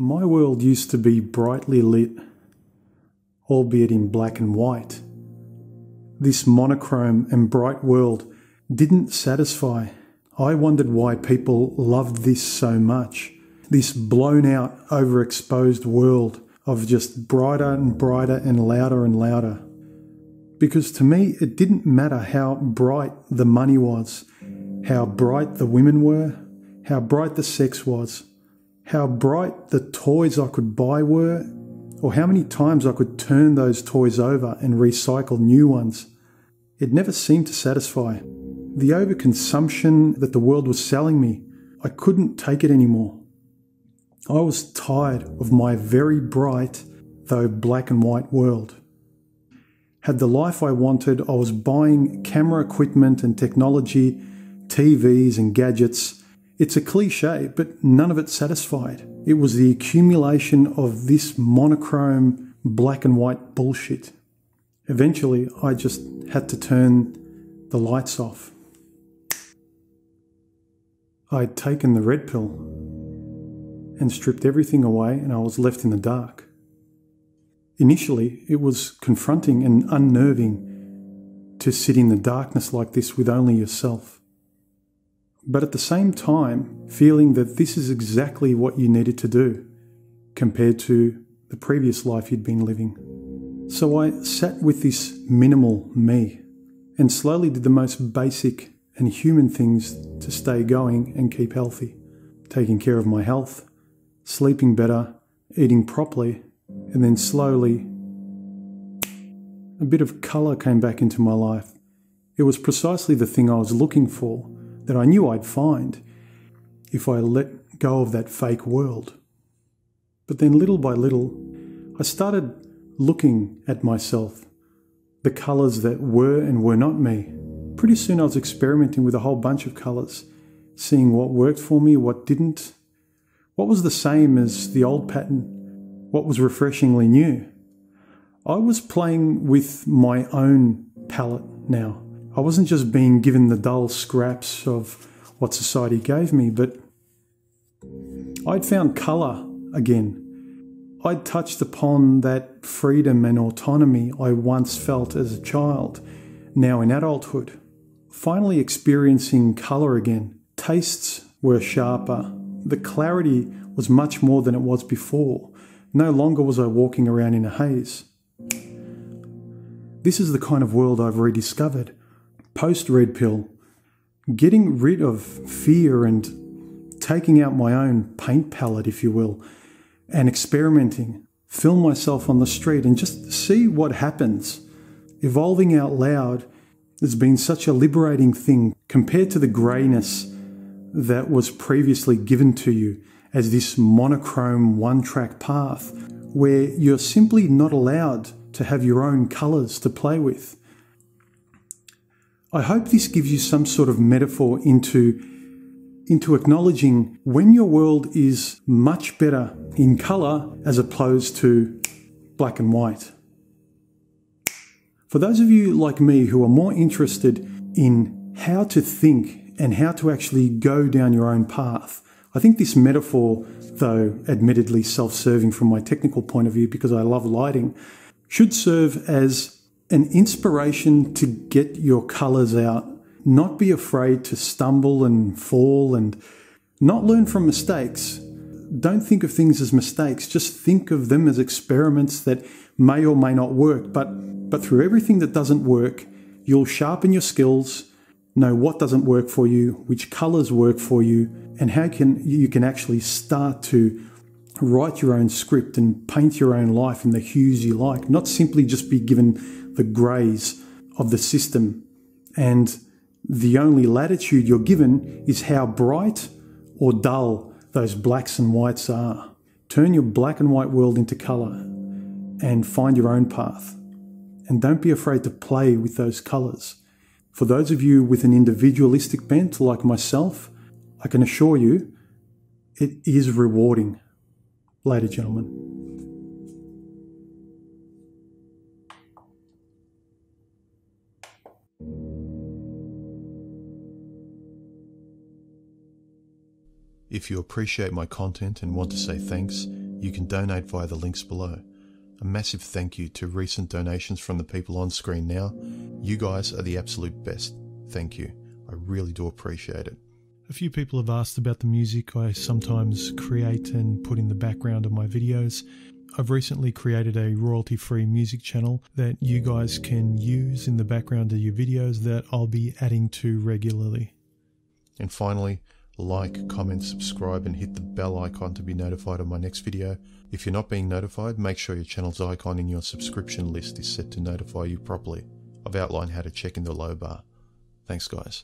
My world used to be brightly lit, albeit in black and white. This monochrome and bright world didn't satisfy. I wondered why people loved this so much. This blown out, overexposed world of just brighter and brighter and louder. Because to me, it didn't matter how bright the money was, how bright the women were, how bright the sex was, how bright the toys I could buy were, or how many times I could turn those toys over and recycle new ones. It never seemed to satisfy. The overconsumption that the world was selling me, I couldn't take it anymore. I was tired of my very bright, though black and white world. Had the life I wanted, I was buying camera equipment and technology, TVs and gadgets. It's a cliche, but none of it satisfied. It was the accumulation of this monochrome black and white bullshit. Eventually, I just had to turn the lights off. I'd taken the red pill and stripped everything away, and I was left in the dark. Initially, it was confronting and unnerving to sit in the darkness like this with only yourself. But at the same time, feeling that this is exactly what you needed to do compared to the previous life you'd been living. So I sat with this minimal me and slowly did the most basic and human things to stay going and keep healthy. Taking care of my health, sleeping better, eating properly, and then slowly a bit of colour came back into my life. It was precisely the thing I was looking for, that I knew I'd find if I let go of that fake world. But then little by little, I started looking at myself, the colours that were and were not me. Pretty soon I was experimenting with a whole bunch of colours, seeing what worked for me, what didn't, what was the same as the old pattern, what was refreshingly new. I was playing with my own palette now. I wasn't just being given the dull scraps of what society gave me, but I'd found colour again. I'd touched upon that freedom and autonomy I once felt as a child, now in adulthood. Finally experiencing colour again. Tastes were sharper. The clarity was much more than it was before. No longer was I walking around in a haze. This is the kind of world I've rediscovered. Post-red pill, getting rid of fear and taking out my own paint palette, if you will, and experimenting, film myself on the street and just see what happens. Evolving out loud has been such a liberating thing compared to the greyness that was previously given to you as this monochrome one-track path where you're simply not allowed to have your own colours to play with. I hope this gives you some sort of metaphor into acknowledging when your world is much better in colour as opposed to black and white. For those of you like me who are more interested in how to think and how to actually go down your own path, I think this metaphor, though admittedly self-serving from my technical point of view because I love lighting, should serve as an inspiration to get your colours out. Not be afraid to stumble and fall and not learn from mistakes. Don't think of things as mistakes. Just think of them as experiments that may or may not work. But through everything that doesn't work, you'll sharpen your skills, know what doesn't work for you, which colours work for you, and how you can actually start to write your own script and paint your own life in the hues you like, not simply just be given the greys of the system. And the only latitude you're given is how bright or dull those blacks and whites are. Turn your black and white world into colour and find your own path. And don't be afraid to play with those colours. For those of you with an individualistic bent like myself, I can assure you it is rewarding. Later, gentlemen. If you appreciate my content and want to say thanks, you can donate via the links below. A massive thank you to recent donations from the people on screen now. You guys are the absolute best. Thank you. I really do appreciate it. A few people have asked about the music I sometimes create and put in the background of my videos. I've recently created a royalty-free music channel that you guys can use in the background of your videos that I'll be adding to regularly. And finally, like, comment, subscribe and hit the bell icon to be notified of my next video. If you're not being notified, make sure your channel's icon in your subscription list is set to notify you properly. I've outlined how to check in the low bar. Thanks guys.